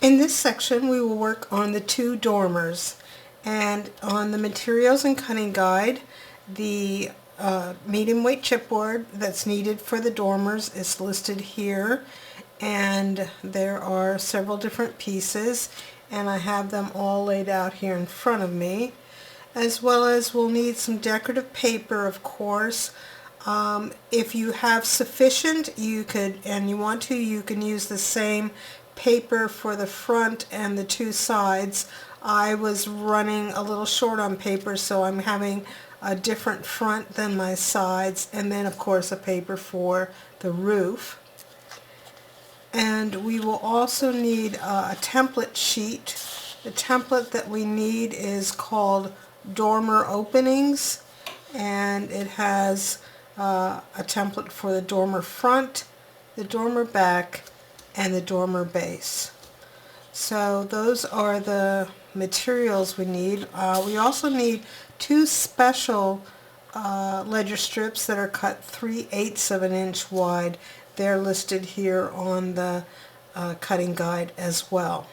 In this section we will work on the two dormers, and on the materials and cutting guide the medium weight chipboard that's needed for the dormers is listed here, and there are several different pieces and I have them all laid out here in front of me, as well as we'll need some decorative paper, of course. If you have sufficient, you could, and you want to, you can use the same paper for the front and the two sides. I was running a little short on paper, so I'm having a different front than my sides, and then of course a paper for the roof. And we will also need a template sheet. The template that we need is called Dormer Openings, and it has a template for the dormer front, the dormer back, and the dormer base. So those are the materials we need. We also need two special ledger strips that are cut 3/8 of an inch wide. They're listed here on the cutting guide as well.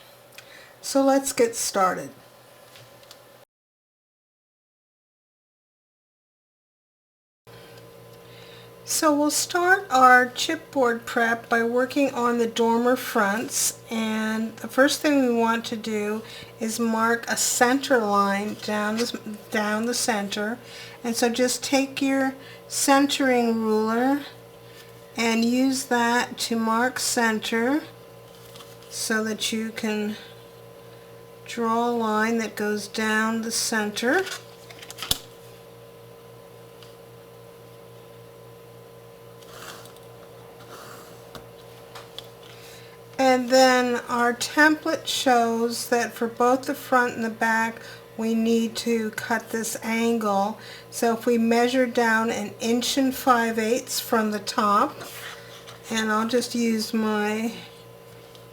So let's get started. So we'll start our chipboard prep by working on the dormer fronts, and the first thing we want to do is mark a center line down the center. And so just take your centering ruler and use that to mark center so that you can draw a line that goes down the center. And then our template shows that for both the front and the back we need to cut this angle. So if we measure down 1 5/8 inches from the top, and I'll just use my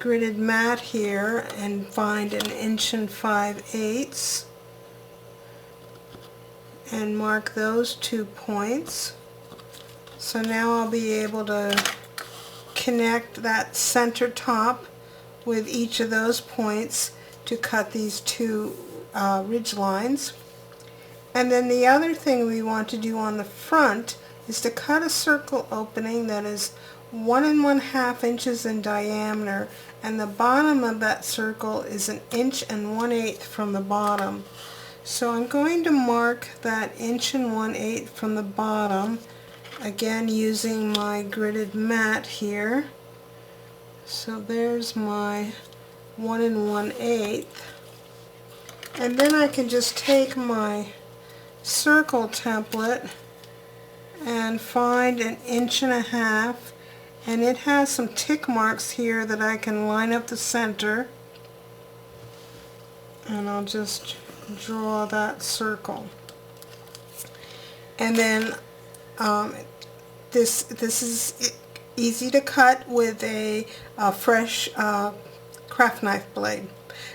gridded mat here and find 1 5/8 inches and mark those 2 points. So now I'll be able to connect that center top with each of those points to cut these two ridge lines. And then the other thing we want to do on the front is to cut a circle opening that is 1 1/2 inches in diameter, and the bottom of that circle is 1 1/8 inches from the bottom. So I'm going to mark that 1 1/8 inches from the bottom, again using my gridded mat here. So there's my 1 1/8 inches, and then I can just take my circle template and find 1 1/2 inches, and it has some tick marks here that I can line up the center, and I'll just draw that circle. And then this is easy to cut with a fresh craft knife blade.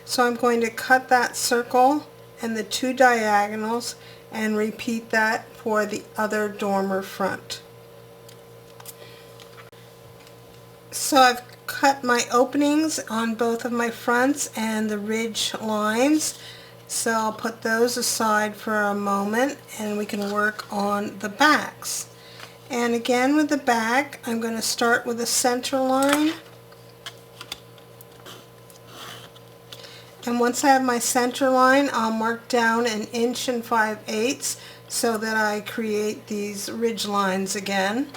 So I'm going to cut that circle and the two diagonals and repeat that for the other dormer front. So I've cut my openings on both of my fronts and the ridge lines. So I'll put those aside for a moment and we can work on the backs. And again with the back, I'm going to start with a center line. And once I have my center line, I'll mark down 1 5/8 inches so that I create these ridge lines again.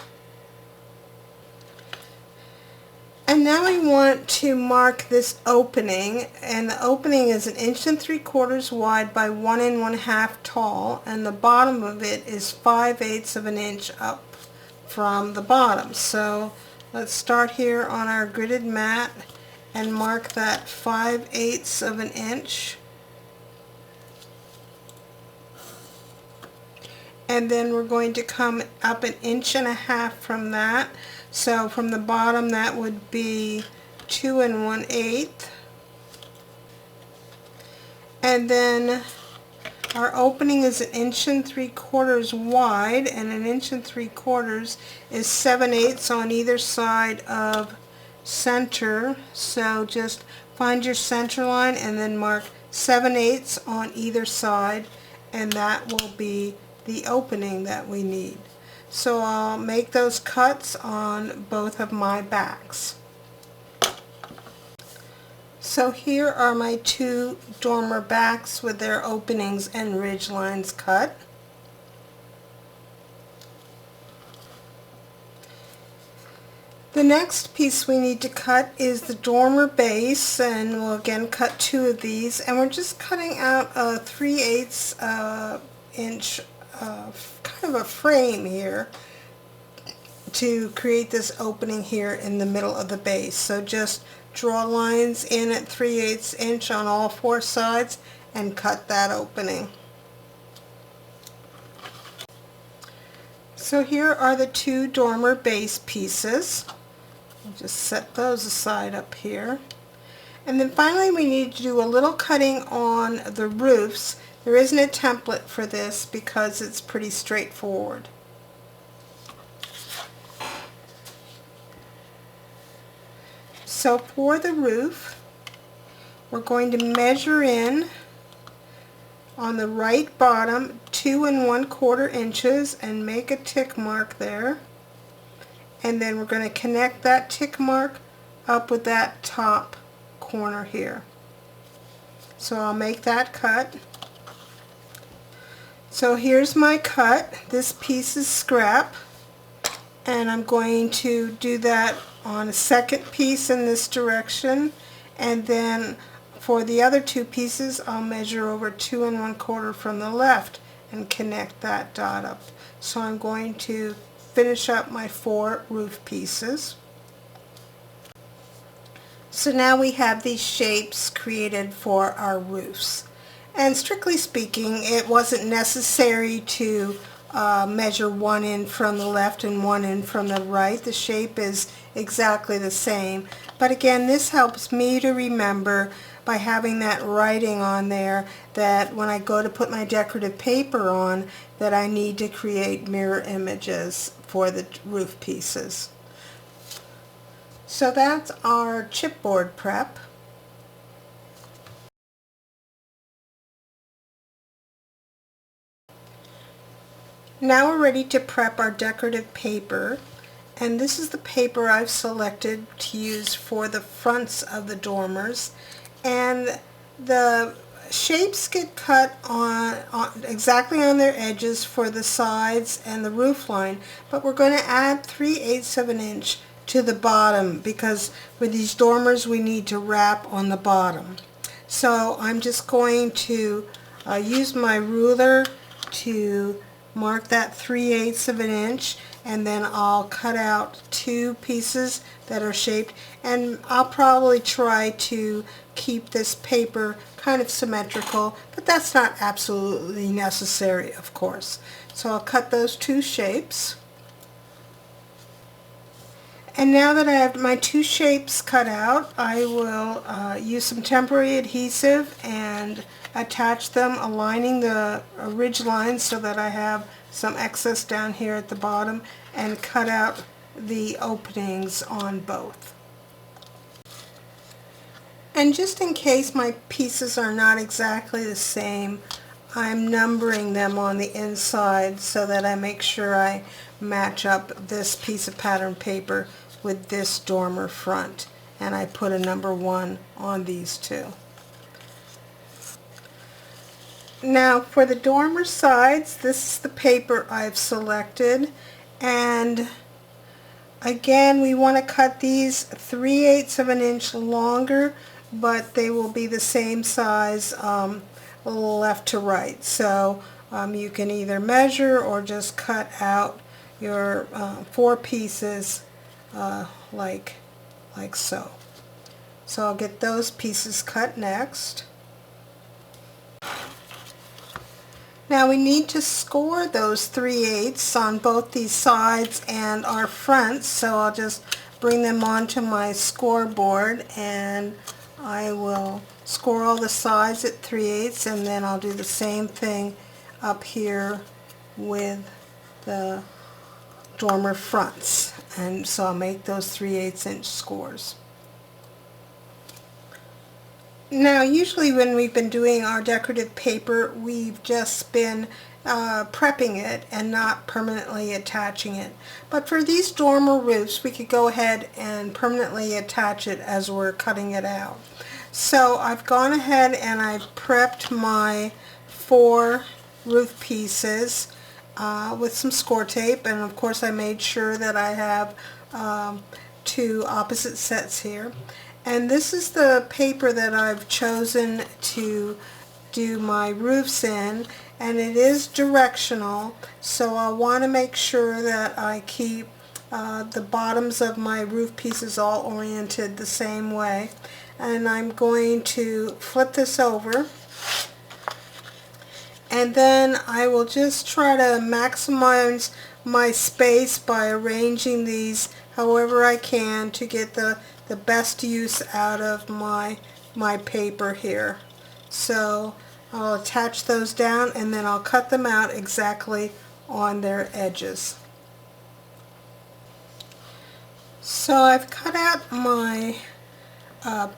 And now I want to mark this opening, and the opening is 1 3/4 inches wide by 1 1/2 tall, and the bottom of it is 5/8 of an inch up from the bottom. So let's start here on our gridded mat and mark that 5/8 of an inch, and then we're going to come up 1 1/2 inches from that. So from the bottom that would be 2 1/8 inches, and then our opening is 1 3/4 inches wide, and 1 3/4 inches is 7/8 on either side of center. So just find your center line and then mark 7/8 on either side, and that will be the opening that we need. So I'll make those cuts on both of my backs. So here are my two dormer backs with their openings and ridge lines cut. The next piece we need to cut is the dormer base, and we'll again cut two of these, and we're just cutting out a 3/8 inch kind of a frame here to create this opening here in the middle of the base. So just draw lines in at 3/8 inch on all four sides and cut that opening. So here are the two dormer base pieces. I'll just set those aside up here. And then finally we need to do a little cutting on the roofs. There isn't a template for this because it's pretty straightforward. So for the roof, we're going to measure in on the right bottom 2 1/4 inches and make a tick mark there. And then we're going to connect that tick mark up with that top corner here. So I'll make that cut. So here's my cut. This piece is scrap, and I'm going to do that on a second piece in this direction, and then for the other two pieces I'll measure over 2 1/4 from the left and connect that dot up. So I'm going to finish up my 4 roof pieces. So now we have these shapes created for our roofs, and strictly speaking it wasn't necessary to measure one in from the left and one in from the right. The shape is exactly the same, but again this helps me to remember by having that writing on there that when I go to put my decorative paper on, that I need to create mirror images for the roof pieces. So that's our chipboard prep. Now we're ready to prep our decorative paper, and this is the paper I've selected to use for the fronts of the dormers, and the shapes get cut on exactly on their edges for the sides and the roof line, but we're going to add 3/8 of an inch to the bottom because with these dormers we need to wrap on the bottom. So I'm just going to use my ruler to mark that 3/8 of an inch, and then I'll cut out two pieces that are shaped, and I'll probably try to keep this paper kind of symmetrical, but that's not absolutely necessary, of course. So I'll cut those two shapes. And now that I have my two shapes cut out, I will use some temporary adhesive and attach them, aligning the ridge lines so that I have some excess down here at the bottom, and cut out the openings on both. And just in case my pieces are not exactly the same, I'm numbering them on the inside so that I make sure I match up this piece of pattern paper with this dormer front, and I put a number 1 on these two. Now for the dormer sides, this is the paper I've selected, and again we want to cut these 3/8 of an inch longer, but they will be the same size left to right. So you can either measure or just cut out your 4 pieces like so. So I'll get those pieces cut next. Now we need to score those 3/8 on both these sides and our fronts, so I'll just bring them onto my scoreboard, and I will score all the sides at 3/8, and then I'll do the same thing up here with the dormer fronts, and so I'll make those 3/8 inch scores. Now, usually when we've been doing our decorative paper, we've just been prepping it and not permanently attaching it. But for these dormer roofs, we could go ahead and permanently attach it as we're cutting it out. So I've gone ahead and I've prepped my 4 roof pieces with some score tape, and of course I made sure that I have 2 opposite sets here. And this is the paper that I've chosen to do my roofs in, and it is directional, so I want to make sure that I keep the bottoms of my roof pieces all oriented the same way. And I'm going to flip this over, and then I will just try to maximize my space by arranging these however I can to get the best use out of my paper here. So I'll attach those down and then I'll cut them out exactly on their edges. So I've cut out my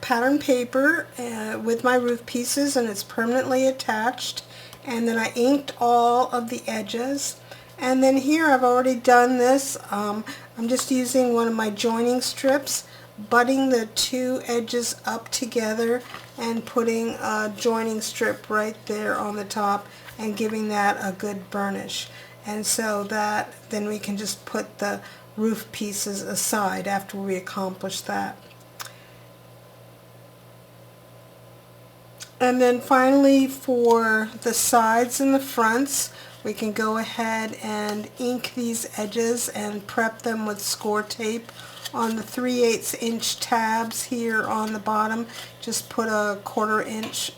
pattern paper with my roof pieces, and it's permanently attached, and then I inked all of the edges. And then here I've already done this. I'm just using one of my joining strips, butting the 2 edges up together and putting a joining strip right there on the top and giving that a good burnish. And so that then we can just put the roof pieces aside after we accomplish that. And then finally, for the sides and the fronts, we can go ahead and ink these edges and prep them with score tape on the 3/8 inch tabs here on the bottom. Just put a 1/4 inch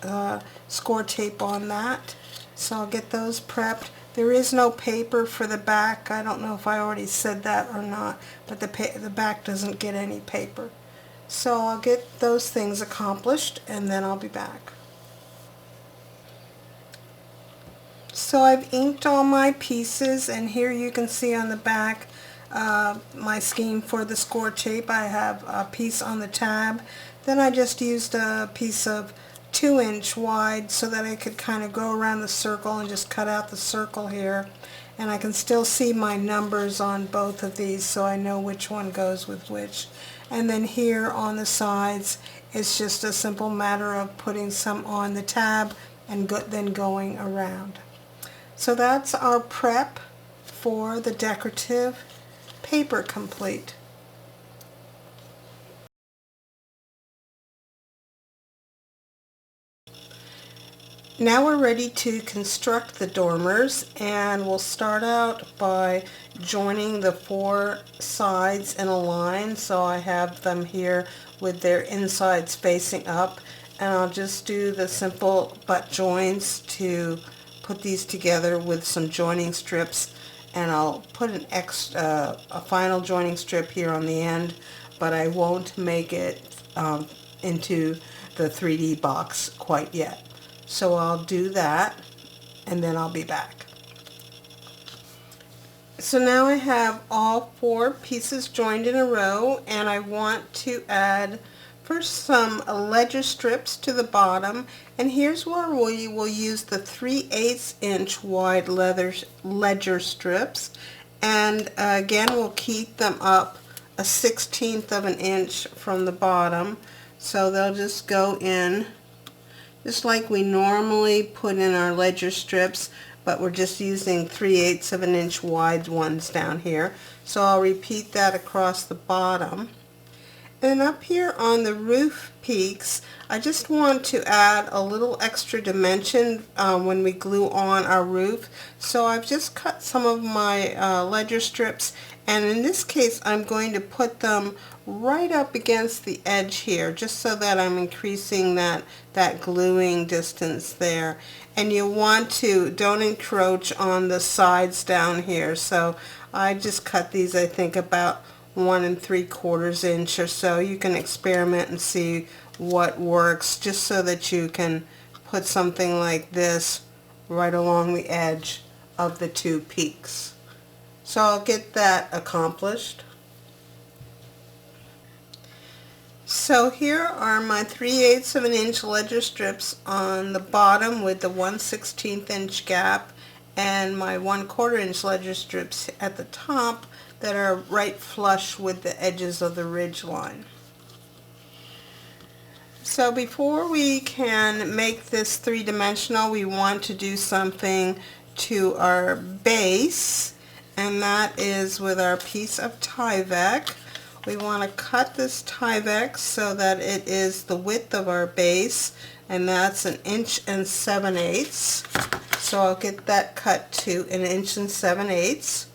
score tape on that. So I'll get those prepped. There is no paper for the back. I don't know if I already said that or not, but the back doesn't get any paper. So I'll get those things accomplished and then I'll be back. So I've inked all my pieces, and here you can see on the back my scheme for the score tape. I have a piece on the tab. Then I just used a piece of 2 inch wide so that I could kind of go around the circle and just cut out the circle here. And I can still see my numbers on both of these, so I know which one goes with which. And then here on the sides, it's just a simple matter of putting some on the tab and then going around. So that's our prep for the decorative paper complete. Now we're ready to construct the dormers, and we'll start out by joining the 4 sides in a line. So I have them here with their insides facing up, and I'll just do the simple butt joins to put these together with some joining strips, and I'll put a final joining strip here on the end, but I won't make it into the 3D box quite yet. So I'll do that and then I'll be back. So now I have all 4 pieces joined in a row, and I want to add first some ledger strips to the bottom, and here's where we will use the 3/8 inch wide ledger strips, and again we'll keep them up a 1/16 of an inch from the bottom, so they'll just go in just like we normally put in our ledger strips, but we're just using 3/8 of an inch wide ones down here. So I'll repeat that across the bottom. And up here on the roof peaks, I just want to add a little extra dimension when we glue on our roof. So I've just cut some of my ledger strips, and in this case I'm going to put them right up against the edge here, just so that I'm increasing that gluing distance there. And you want to don't encroach on the sides down here. So I just cut these, I think, about 1 3/4 inch or so. You can experiment and see what works, just so that you can put something like this right along the edge of the 2 peaks. So I'll get that accomplished. So here are my 3/8 of an inch ledger strips on the bottom with the 1/16 inch gap, and my 1/4 inch ledger strips at the top that are right flush with the edges of the ridge line. So before we can make this three-dimensional, we want to do something to our base, and that is with our piece of Tyvek. We want to cut this Tyvek so that it is the width of our base, and that's 1 7/8 inches. So I'll get that cut to 1 7/8 inches.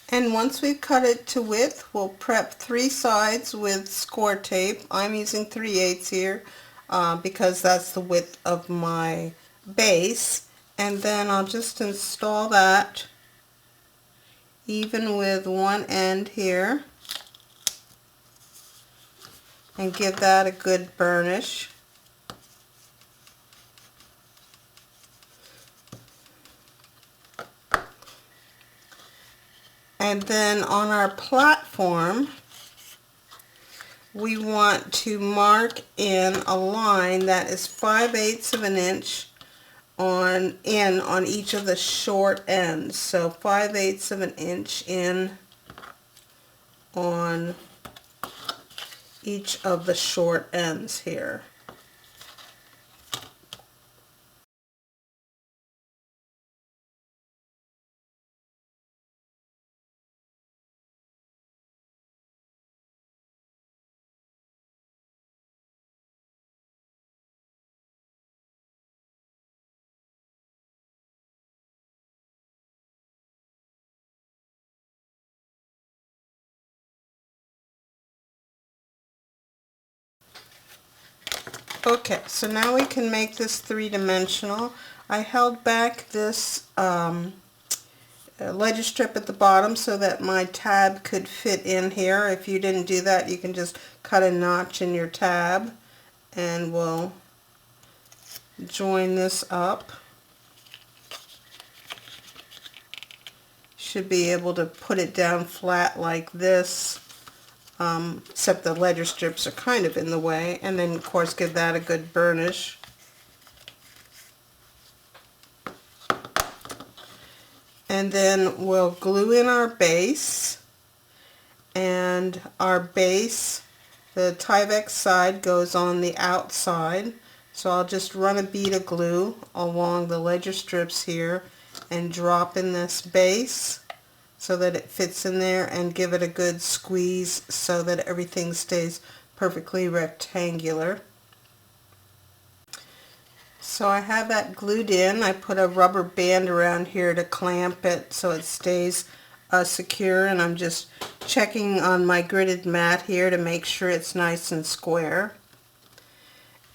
And once we've cut it to width, we'll prep 3 sides with score tape. I'm using 3/8 here because that's the width of my base. And then I'll just install that even with one end here and give that a good burnish. And then on our platform, we want to mark in a line that is 5/8 of an inch on each of the short ends. So 5/8 of an inch in on each of the short ends here. Okay, so now we can make this three-dimensional. I held back this ledger strip at the bottom so that my tab could fit in here. If you didn't do that, you can just cut a notch in your tab, and we'll join this up. Should be able to put it down flat like this. Except the ledger strips are kind of in the way, and then of course give that a good burnish. And then we'll glue in our base, and our base, the Tyvek side goes on the outside, so I'll just run a bead of glue along the ledger strips here and drop in this base so that it fits in there, and give it a good squeeze so that everything stays perfectly rectangular. So I have that glued in. I put a rubber band around here to clamp it so it stays secure, and I'm just checking on my gridded mat here to make sure it's nice and square.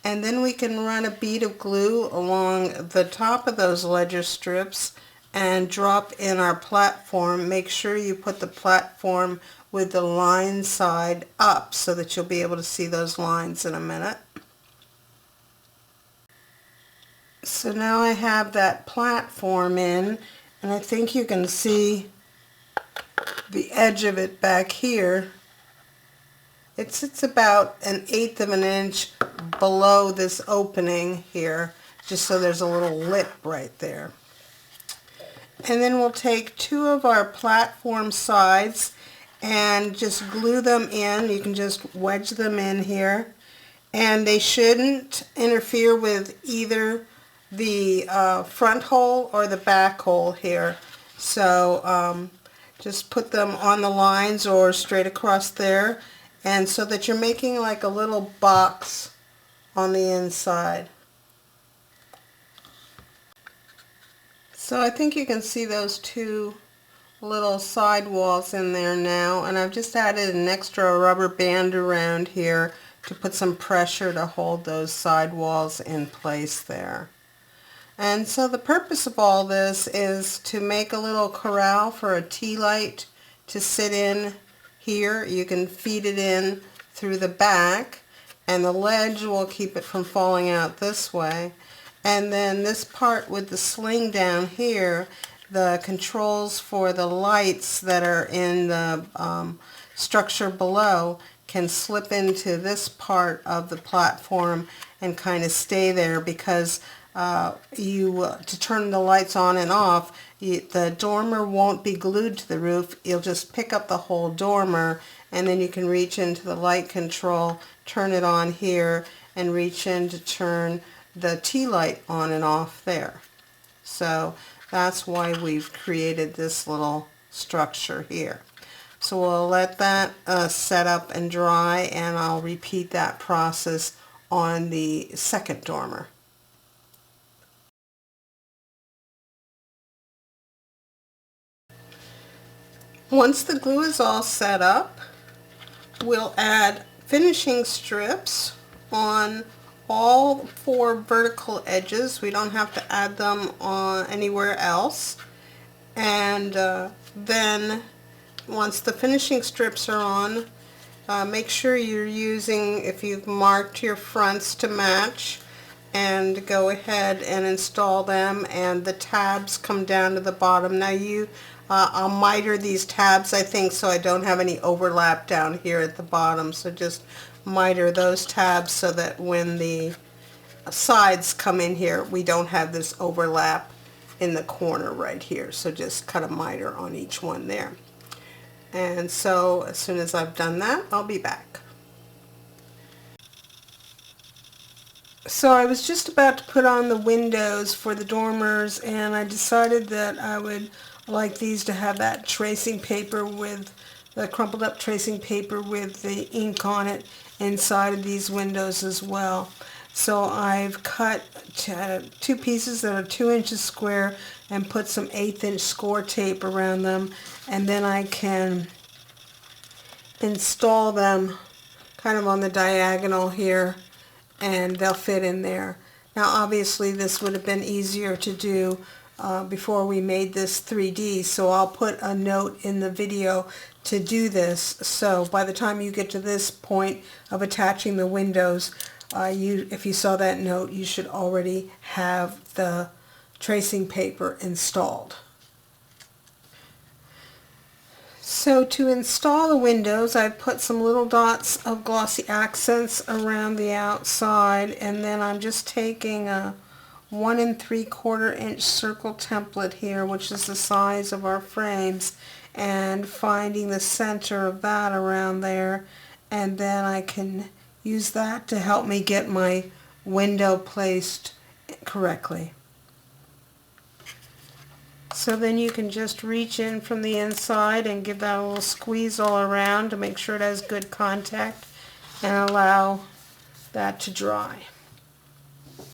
And then we can run a bead of glue along the top of those ledger strips and drop in our platform. Make sure you put the platform with the line side up so that you'll be able to see those lines in a minute. So now I have that platform in, and I think you can see the edge of it back here. It sits about 1/8 of an inch below this opening here, just so there's a little lip right there. And then we'll take 2 of our platform sides and just glue them in. You can just wedge them in here, and they shouldn't interfere with either the front hole or the back hole here. So just put them on the lines or straight across there, and so that you're making like a little box on the inside. So I think you can see those 2 little side walls in there now, and I've just added an extra rubber band around here to put some pressure to hold those side walls in place there. And so the purpose of all this is to make a little corral for a tea light to sit in here. You can feed it in through the back, and the ledge will keep it from falling out this way. And then this part with the sling down here, the controls for the lights that are in the structure below can slip into this part of the platform and kind of stay there, because to turn the lights on and off, the dormer won't be glued to the roof. You'll just pick up the whole dormer, and then you can reach into the light control, turn it on here, and reach in to turn the tea light on and off there. So that's why we've created this little structure here. So we'll let that set up and dry, and I'll repeat that process on the second dormer. Once the glue is all set up, we'll add finishing strips on all 4 vertical edges. We don't have to add them on anywhere else. And then once the finishing strips are on, make sure you're using, if you've marked your fronts to match, and go ahead and install them, and the tabs come down to the bottom. Now I'll miter these tabs, I think, so I don't have any overlap down here at the bottom. So just miter those tabs so that when the sides come in here, we don't have this overlap in the corner right here. So just cut a miter on each one there. And so as soon as I've done that, I'll be back. So I was just about to put on the windows for the dormers, and I decided that I would like these to have that tracing paper, with the crumpled up tracing paper with the ink on it inside of these windows as well. So I've cut 2 pieces that are 2 inches square and put some 1/8 inch score tape around them, and then I can install them kind of on the diagonal here, and they'll fit in there. Now obviously this would have been easier to do before we made this 3D, so I'll put a note in the video to do this. So by the time you get to this point of attaching the windows, if you saw that note, you should already have the tracing paper installed. So to install the windows, I've put some little dots of glossy accents around the outside, and then I'm just taking a 1 3/4 inch circle template here, which is the size of our frames, and finding the center of that around there, and then I can use that to help me get my window placed correctly. So then you can just reach in from the inside and give that a little squeeze all around to make sure it has good contact, and allow that to dry.